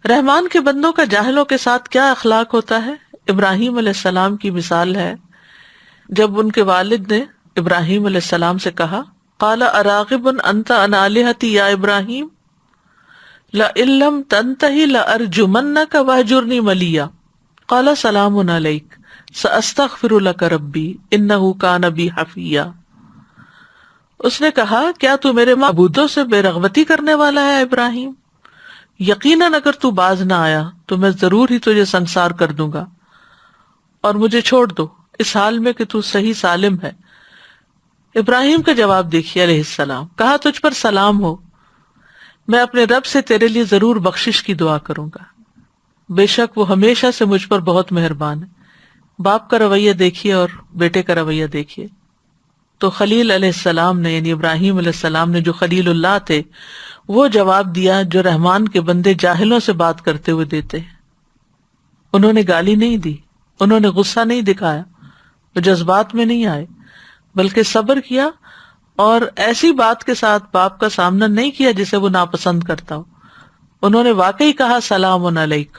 رحمان کے بندوں کا جاہلوں کے ساتھ کیا اخلاق ہوتا ہے؟ ابراہیم علیہ السلام کی مثال ہے جب ان کے والد نے ابراہیم علیہ السلام سے کہا قال اراغب انت عن آلہتی یا ابراہیم لئن لم تنتہی لارجمنک واہجرنی ملیا قال سلام علیک ساستغفر لک ربی انہ کان بی حفیا۔ اس نے کہا کیا تو میرے معبودوں سے بے رغبتی کرنے والا ہے ابراہیم؟ یقیناً اگر تو باز نہ آیا تو میں ضرور ہی تجھے سنسار کر دوں گا، اور مجھے چھوڑ دو اس حال میں کہ تو صحیح سالم ہے۔ ابراہیم کا جواب دیکھیے علیہ السلام، کہا تجھ پر سلام ہو، میں اپنے رب سے تیرے لیے ضرور بخشش کی دعا کروں گا، بے شک وہ ہمیشہ سے مجھ پر بہت مہربان ہے۔ باپ کا رویہ دیکھیے اور بیٹے کا رویہ دیکھیے۔ تو خلیل علیہ السلام نے، یعنی ابراہیم علیہ السلام نے جو خلیل اللہ تھے، وہ جواب دیا جو رحمان کے بندے جاہلوں سے بات کرتے ہوئے دیتے ہیں۔ انہوں نے گالی نہیں دی، انہوں نے غصہ نہیں دکھایا، وہ جذبات میں نہیں آئے، بلکہ صبر کیا، اور ایسی بات کے ساتھ باپ کا سامنا نہیں کیا جسے وہ ناپسند کرتا ہو۔ انہوں نے واقعی کہا سلام علیک،